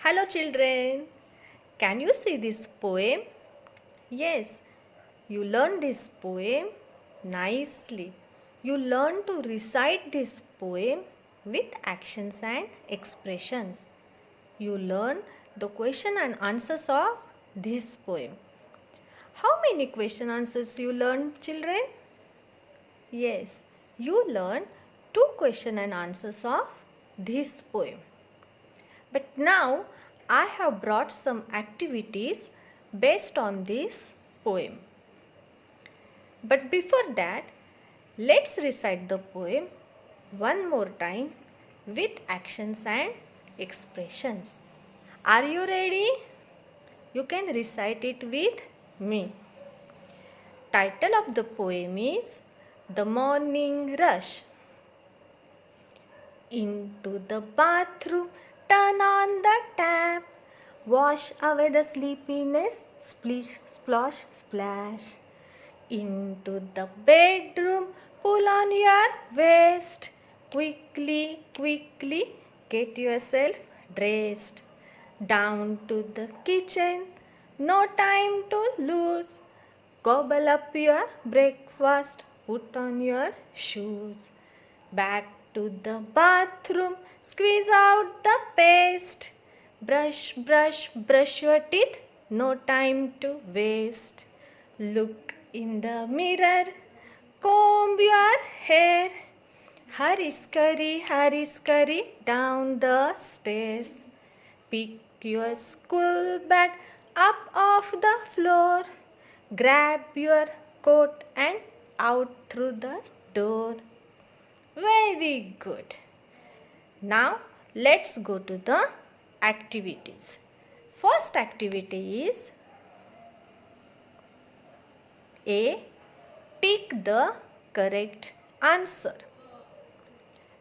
Hello children, can you see this poem? Yes, you learn this poem nicely. You learn to recite this poem with actions and expressions. You learn the question and answers of this poem. How many question answers you learn, children? Yes, you learn two question and answers of this poem. But now I have brought some activities based on this poem. But before that, let's recite the poem one more time with actions and expressions. Are you ready? You can recite it with me. Title of the poem is The Morning Rush. Into the bathroom, turn on the tap. Wash away the sleepiness, splish, splosh, splash. Into the bedroom, pull on your vest. Quickly, quickly, get yourself dressed. Down to the kitchen, no time to lose. Gobble up your breakfast, put on your shoes. Back to the bathroom, squeeze out the paste. Brush, brush, brush your teeth, no time to waste. Look in the mirror, comb your hair. Hurry, scurry down the stairs. Pick your school bag up off the floor. Grab your coat and out through the door. Very good. Now let's go to the activities. First activity is A. Tick the correct answer.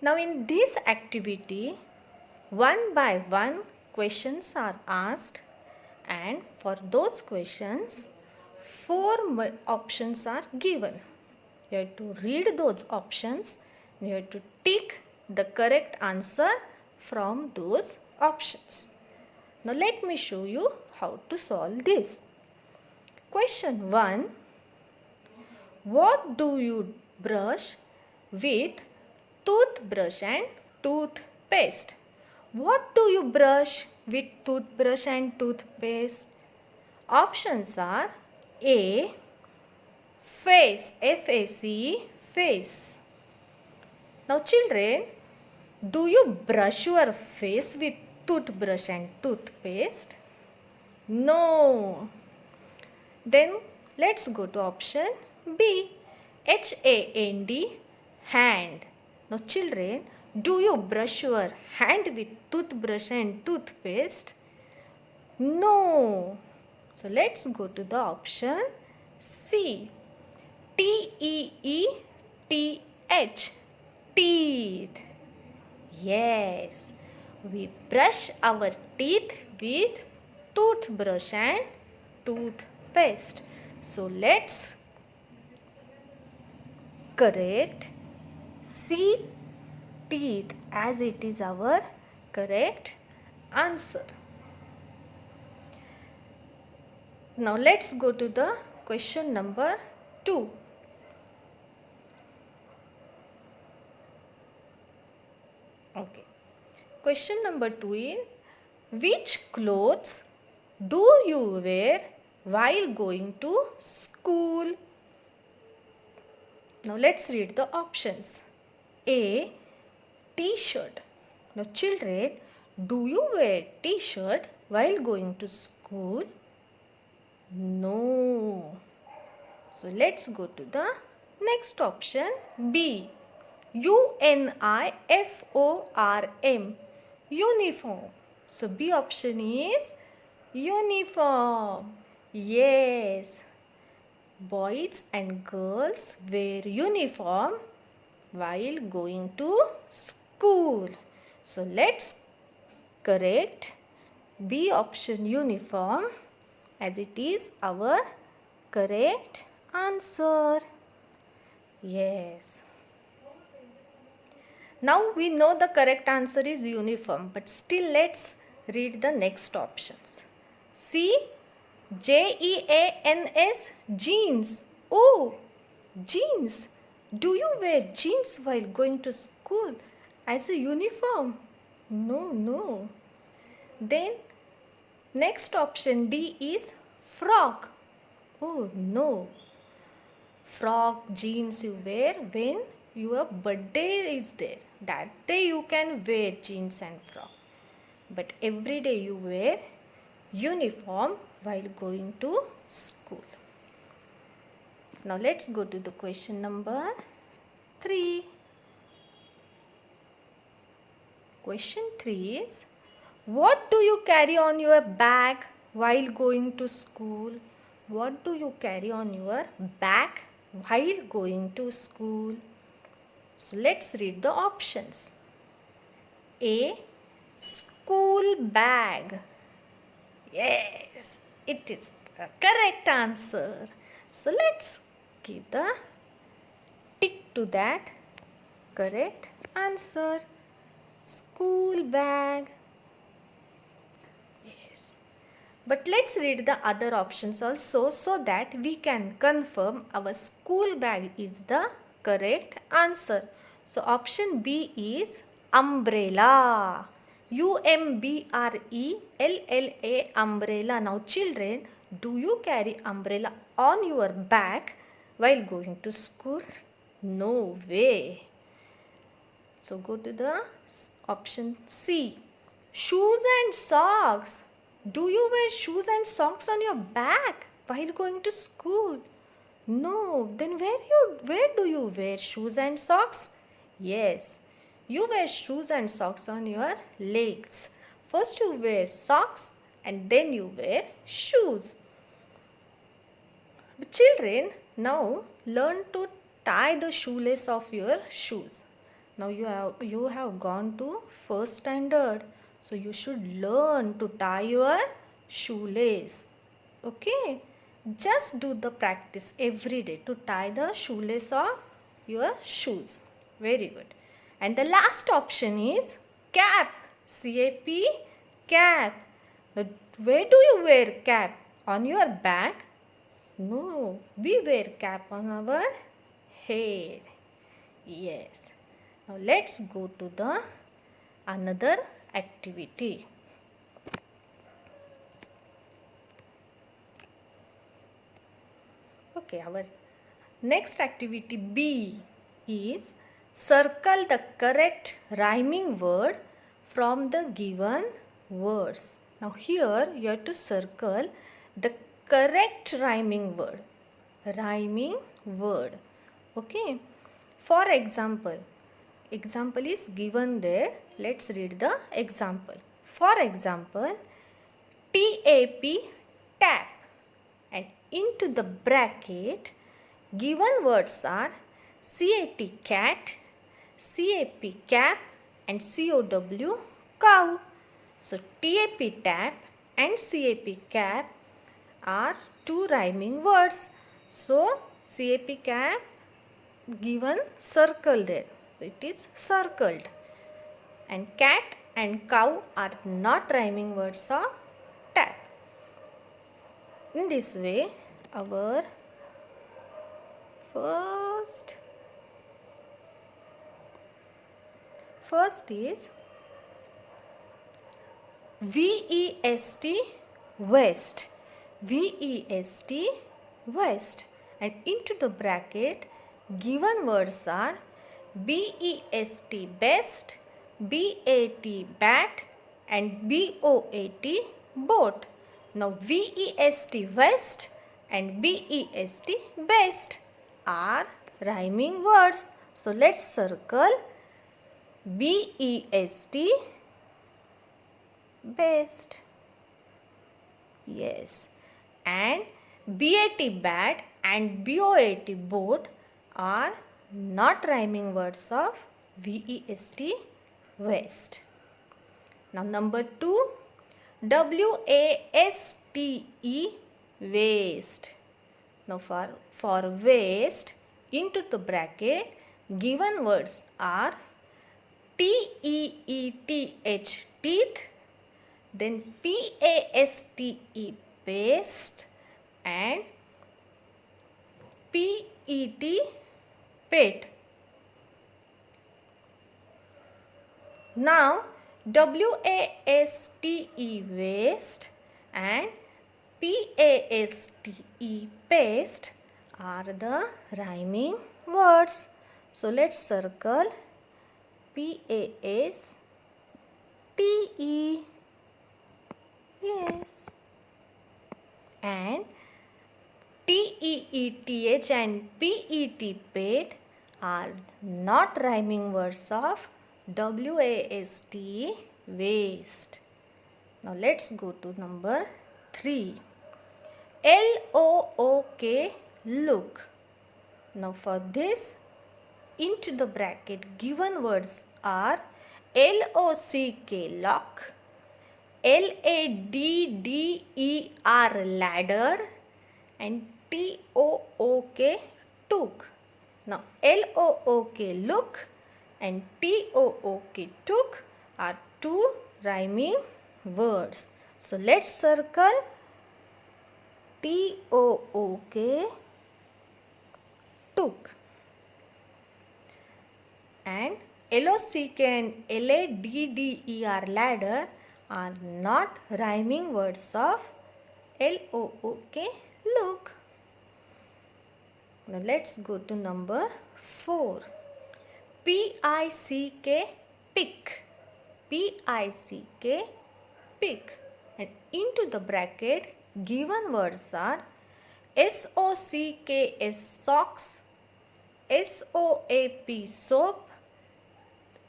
Now in this activity, one by one questions are asked, and for those questions, four options are given. You have to read those options. You have to tick the correct answer from those options. Now let me show you how to solve this. Question 1. What do you brush with toothbrush and toothpaste? What do you brush with toothbrush and toothpaste? Options are A. Face, F-A-C-E, face. Now children, do you brush your face with toothbrush and toothpaste? No. Then let's go to option B. H-A-N-D, hand. Now children, do you brush your hand with toothbrush and toothpaste? No. So let's go to the option C. T-E-E-T-H, teeth. Yes, we brush our teeth with toothbrush and toothpaste. So let's correct C, teeth, as it is our correct answer. Now let's go to the question number 2. Okay. Question number 2 is, which clothes do you wear while going to school? Now let's read the options. A. T-shirt. Now children, do you wear T-shirt while going to school? No. So let's go to the next option. B. U-N-I-F-O-R-M, uniform. So B option is uniform. Yes, boys and girls wear uniform while going to school. So let's correct B option, uniform, as it is our correct answer. Yes. Now we know the correct answer is uniform, but still let's read the next options. C. Jeans, jeans. Oh, jeans. Do you wear jeans while going to school as a uniform? No, no. Then next option D is frock. Oh no. Frock, jeans you wear when your birthday is there. That day you can wear jeans and frock. But every day you wear uniform while going to school. Now let's go to the question number 3. Question 3 is, what do you carry on your back while going to school? What do you carry on your back while going to school? So let's read the options. A. School bag. Yes, it is the correct answer. So let's give the tick to that correct answer. School bag. Yes. But let's read the other options also so that we can confirm our school bag is the correct answer. So option B is umbrella. UMBRELLA, umbrella. Now children, do you carry umbrella on your back while going to school? No way. So go to the option C. Shoes and socks. Do you wear shoes and socks on your back while going to school? No. Then where do you wear shoes and socks? Yes. You wear shoes and socks on your legs. First you wear socks and then you wear shoes. Children, now learn to tie the shoelace of your shoes. Now you have gone to first standard. So you should learn to tie your shoelace. Okay. Just do the practice every day to tie the shoelace of your shoes. Very good. And the last option is cap. C-A-P, cap. Now, where do you wear cap? On your back? No, we wear cap on our head. Yes. Now let's go to the another activity. Okay, our next activity B is circle the correct rhyming word from the given words. Now here you have to circle the correct rhyming word. Rhyming word. Okay. For example is given there. Let's read the example. For example, TAP, tap. And into the bracket, given words are CAT, cat, CAP, cap, and COW, cow. So TAP, tap, and CAP, cap are two rhyming words. So CAP, cap given circle there. So it is circled. And cat and cow are not rhyming words of tap. In this way, our first is VEST, West. VEST, West. And into the bracket, given words are BEST, best, BAT, bat, and BOAT, boat. Now VEST, west, and BEST, best are rhyming words. So let's circle BEST, best. Yes. And BAT, bat, and BOAT, boat are not rhyming words of VEST, west. Now number 2, WASTE, waste. Now for waste, into the bracket, given words are TEETH, teeth, then P-A-S-T-E, paste, and P-E-T, pet. Now W-A-S-T-E, waste, and P-A-S-T-E, paste are the rhyming words. So let's circle P-A-S-T-E. Yes. And T-E-E-T-H and P-E-T, pet, are not rhyming words of W-A-S-T-E, waste. Now let's go to number 3. L-O-O-K, look. Now for this, into the bracket given words are L-O-C-K, lock, L-A-D-D-E-R, ladder, and T-O-O-K, took. Now L-O-O-K, look, and T-O-O-K, took are two rhyming words. So let's circle T-O-O-K, took, and L-O-C-K and L-A-D-D-E-R, ladder, are not rhyming words of L-O-O-K, look. Now let's go to number 4. P-I-C-K, pick. P-I-C-K, pick. And into the bracket given words are S-O-C-K-S, socks, S-O-A-P, soap,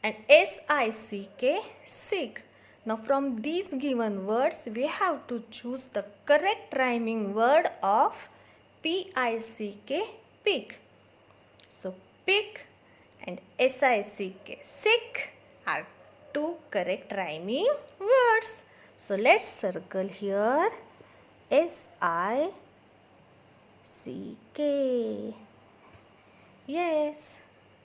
and S-I-C-K, sick. Now from these given words we have to choose the correct rhyming word of P-I-C-K, pick. So pick and S-I-C-K, sick, are two correct rhyming words. So let's circle here S-I-C-K. Yes,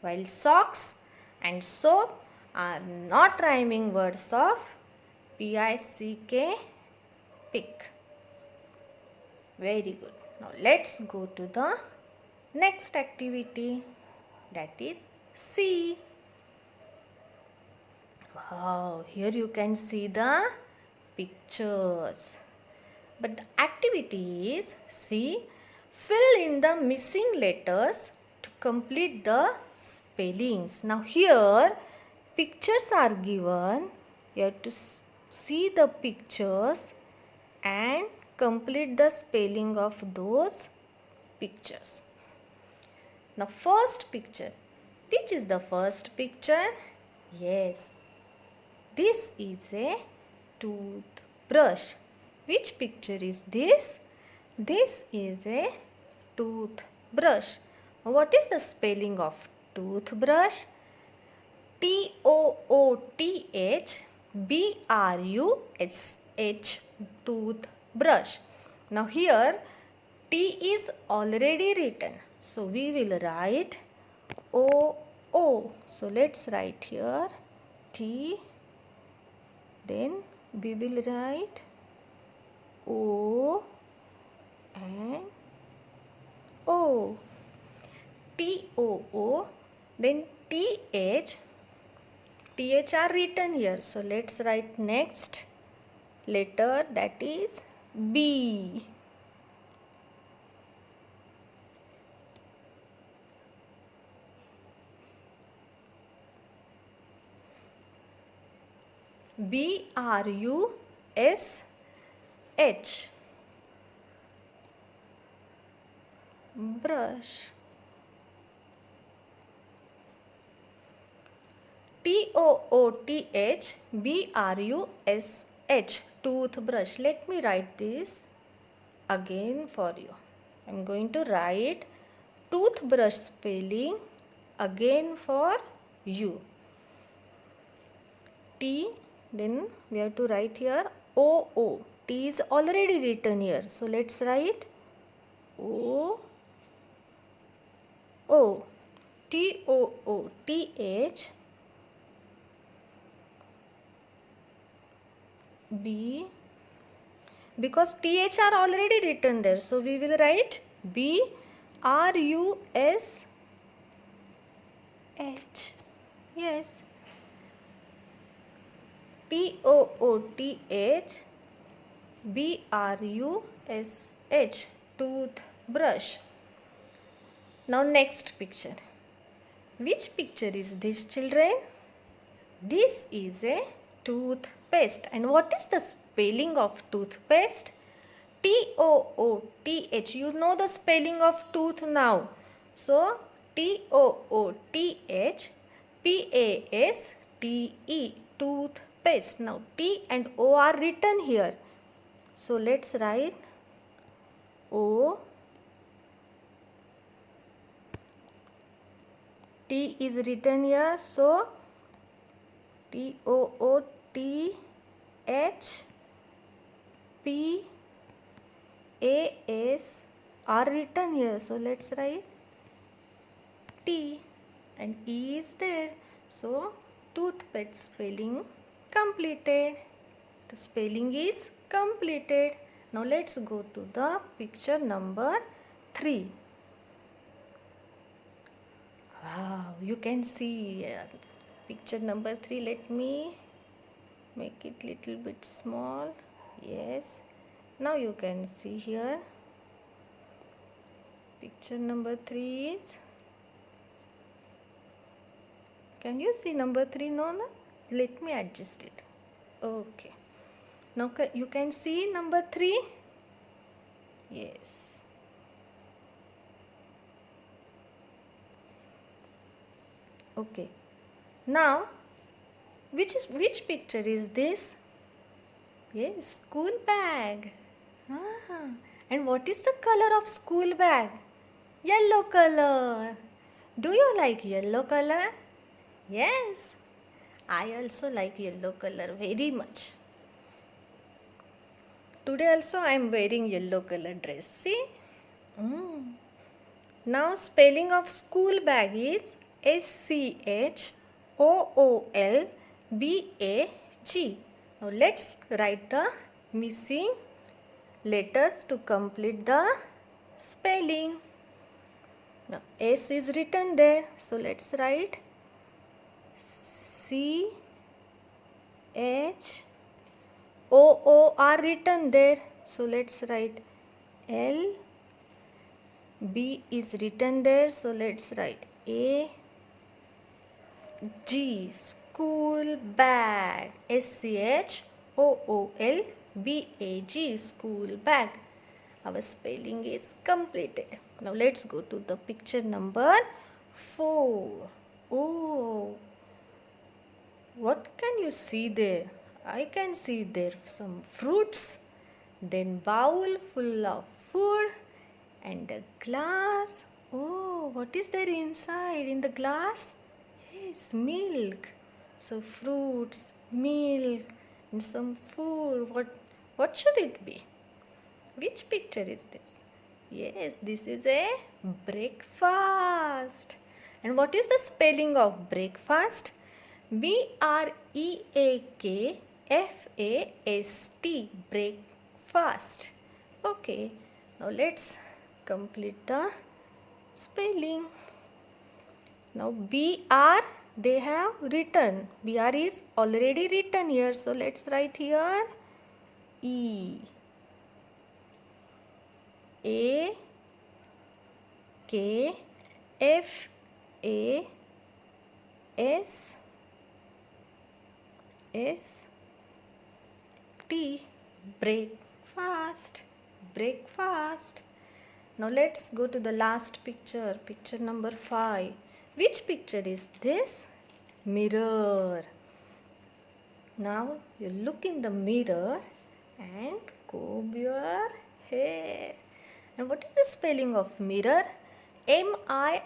while socks and soap are not rhyming words of P-I-C-K, pick. Very good. Now let's go to the next activity, that is C. Wow, here you can see the pictures. But the activity is C. Fill in the missing letters to complete the spellings. Now here pictures are given. You have to see the pictures and complete the spelling of those pictures. Now first picture. Which is the first picture? Yes, this is a toothbrush. Which picture is this? This is a toothbrush. What is the spelling of toothbrush? T-O-O-T-H-B-R-U-S-H, toothbrush. Now here T is already written, so we will write O-O. So let's write here T, then we will write O and O. T-O-O, then T-H. T-H are written here. So let's write next letter, that is B. B-R-U-S-H, brush. T-O-O-T-H-B-R-U-S-H, toothbrush. Let me write this again for you. I am going to write toothbrush spelling again for you. T, then we have to write here O-O. T is already written here. So let's write O-O. T-O-O-T-H, B, because TH are already written there, so we will write B R U S H. Yes. T O O T H B R U S H, toothbrush. Now next picture. Which picture is this, children? This is a toothpaste. And what is the spelling of toothpaste? Tooth. You know the spelling of tooth now. So Toothpaste. Toothpaste. Now T and O are written here. So let's write O. T is written here. So Toothpaste are written here. So let's write T and E is there. So toothpaste spelling completed. The spelling is completed. Now let's go to the picture number 3. Wow, you can see picture number 3. Let me make it little bit small. Yes, now you can see here picture number 3 is, can you see number 3? No, let me adjust it. Okay, now you can see number 3. Yes. Okay, now which picture is this? Yes, school bag. And what is the color of school bag? Yellow color. Do you like yellow color? Yes, I also like yellow color very much. Today also I am wearing yellow color dress. See? Now spelling of school bag is SCHOOLBAG. Now let's write the missing letters to complete the spelling. Now S is written there, so let's write CHOO are written there, so let's write L. B is written there, so let's write A. G, school bag. SCHOOLBAG, school bag. Our spelling is completed. Now let's go to the picture number 4. Oh, what can you see there? I can see there some fruits, then bowl full of food and a glass. Oh, what is there inside in the glass? Yes, milk. So fruits, milk, and some food. What should it be? Which picture is this? Yes, this is a breakfast. And what is the spelling of breakfast? BREAKFAST, breakfast. Okay, now let's complete the spelling. Now BR they have written. BR is already written here. So let's write here E. A K F A S S T, breakfast. Breakfast. Now let's go to the last picture, picture number 5. Which picture is this? Mirror. Now you look in the mirror and comb your hair. And what is the spelling of mirror? MIRROR,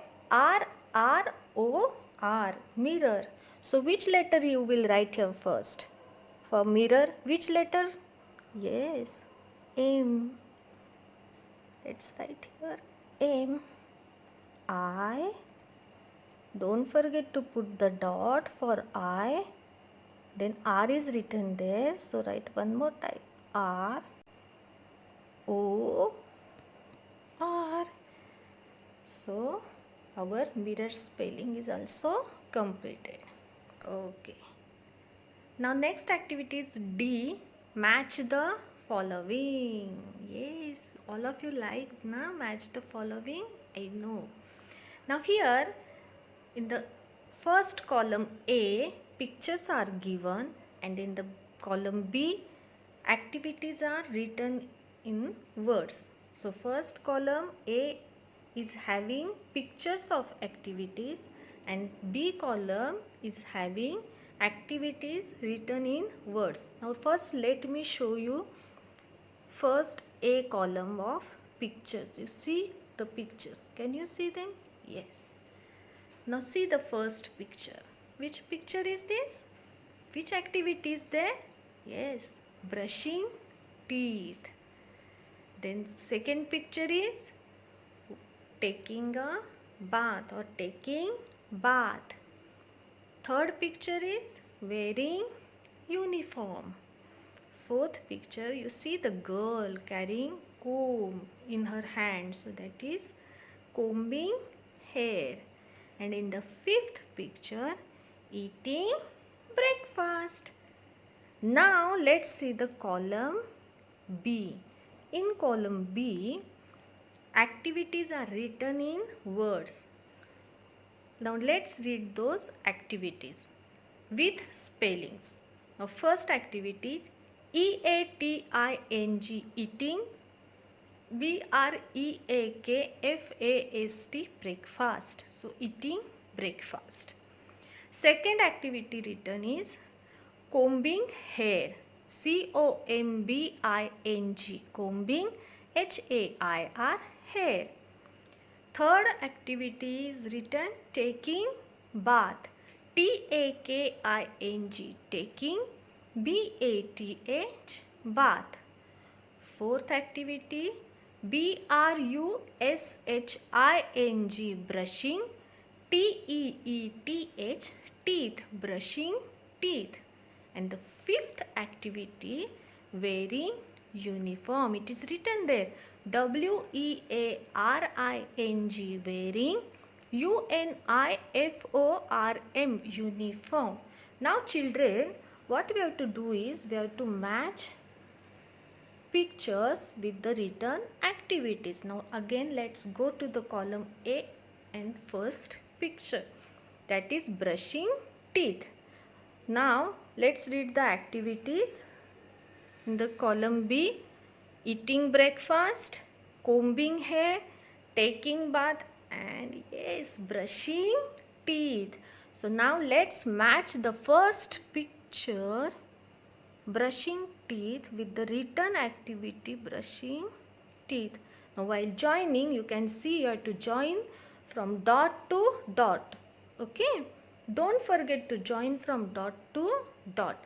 mirror. So which letter you will write here first? For mirror, which letter? Yes, M. Let's write here M. I. Don't forget to put the dot for I. Then R is written there. So write one more time. R O R. So our mirror spelling is also completed. Okay. Now next activity is D. Match the following. Yes, all of you like na match the following. I know. Now here in the first column A, pictures are given, and in the column B, activities are written in words. So first column A is having pictures of activities, and B column is having activities written in words. Now first let me show you first A column of pictures. You see the pictures. Can you see them? Yes. Now see the first picture. Which picture is this? Which activity is there? Yes, brushing teeth. Then second picture is taking a bath or taking bath. Third picture is wearing uniform. Fourth picture, you see the girl carrying comb in her hand. So that is combing hair. And in the fifth picture, eating breakfast. Now let's see the column B. In column B, activities are written in words. Now let's read those activities with spellings. Now first activity is EATING, eating. BREAKFAST, breakfast. So eating breakfast. Second activity written is combing hair. COMBING, combing. HAIR, hair. Third activity is written taking bath. TAKING, taking. BATH, bath. Fourth activity BRUSHING, brushing. TEETH, teeth, brushing teeth. And the fifth activity wearing uniform. It is written there WEARING, wearing. UNIFORM, uniform. Now children, what we have to do is we have to match pictures with the written activities. Now again let's go to the column A and first picture, that is brushing teeth. Now let's read the activities. In the column B, eating breakfast, combing hair, taking bath, and yes, brushing teeth. So now let's match the first picture, brushing teeth, with the written activity, brushing teeth. Now while joining, you can see you have to join from dot to dot. Okay, don't forget to join from dot to dot.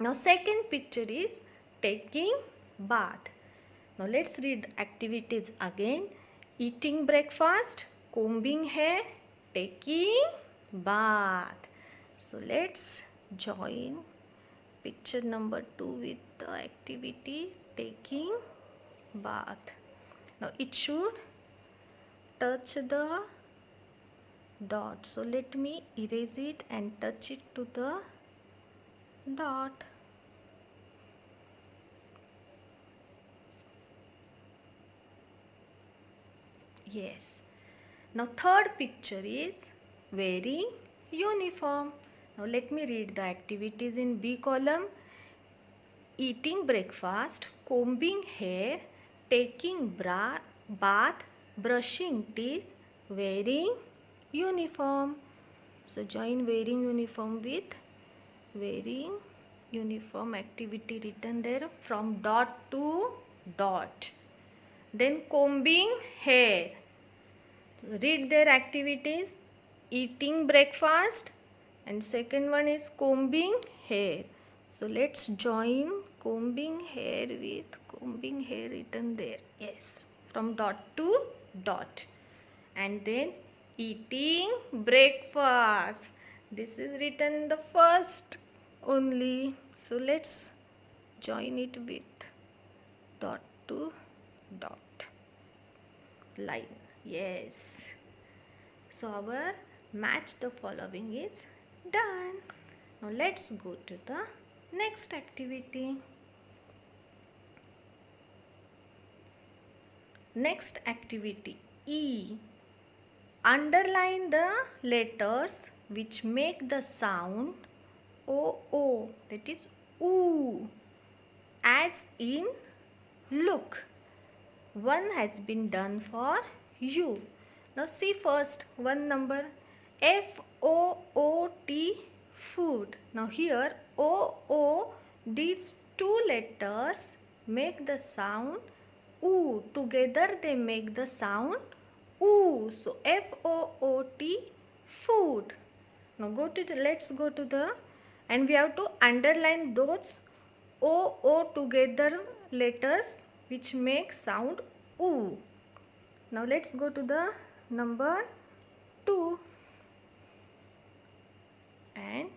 Now second picture is taking bath. Now let's read activities again. Eating breakfast, combing hair, taking bath. So let's join picture number 2 with the activity taking bath. Now it should touch the dot. So let me erase it and touch it to the dot. Yes. Now third picture is wearing uniform. Now let me read the activities in B column. Eating breakfast, combing hair, taking bath, brushing teeth, wearing uniform. So join wearing uniform with wearing uniform, activity written there from dot to dot. Then combing hair. So read their activities. Eating breakfast, and second one is combing hair. So let's join combing hair with combing hair written there. Yes, from dot to dot. And then eating breakfast. This is written in the first only. So let's join it with dot to dot line. Yes. So our match the following is done. Now let's go to the next activity. Next activity E. Underline the letters which make the sound O, that is oo, as in look. One has been done for you. Now see first one number FOOT, food. Now here O, these two letters make the sound oo. Together they make the sound oo. So FOOT, food. Now let's go to the, and we have to underline those O together letters which make sound oo. Now let's go to the number 2, and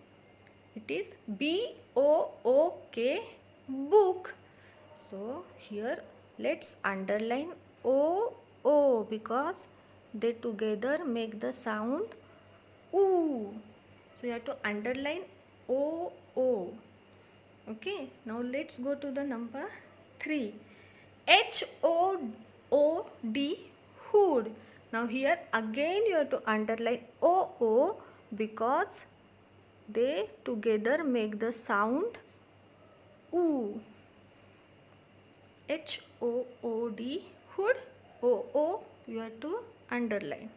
it is BOOK, book. So here let's underline O because they together make the sound oo. So you have to underline O. Okay, now let's go to the number 3. HOOD, hood. Now here again you have to underline O because they together make the sound oo. HOOD, hood. O you have to underline.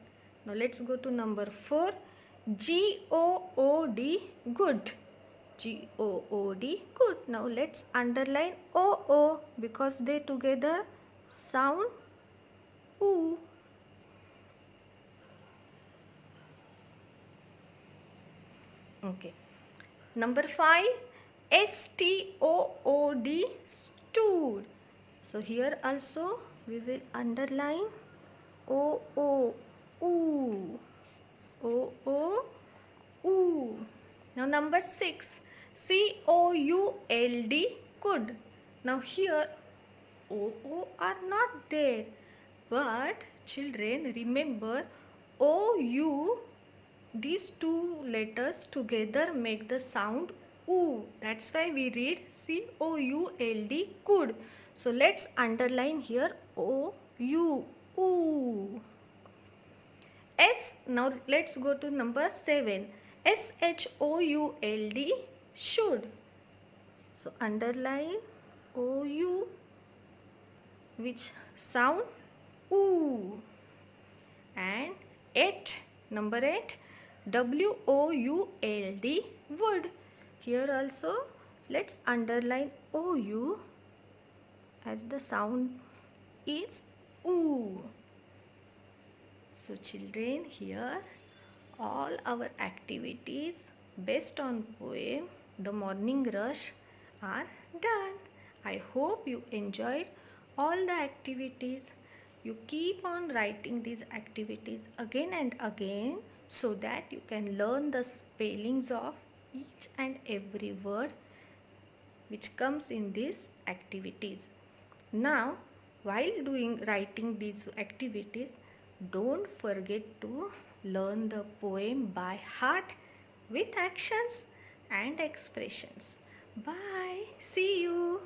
Now let's go to number 4. GOOD, good. GOOD, good. Now let's underline O because they together sound oo. Okay. Number 5. STOOD, stood. So here also we will underline O, oo. Oo. Now number 6. COULD, could. Now here O are not there, but children remember OU, these two letters together make the sound oo. That's why we read COULD, could. So let's underline here OU, oo. Now let's go to number 7. SHOULD, should. So underline OU which sound oo. And 8, number 8, WOULD, would. Here also let's underline OU as the sound is oo. So children, here all our activities based on poem The Morning Rush are done. I hope you enjoyed all the activities. You keep on writing these activities again and again so that you can learn the spellings of each and every word which comes in these activities. Now, while writing these activities, don't forget to learn the poem by heart with actions and expressions. Bye. See you.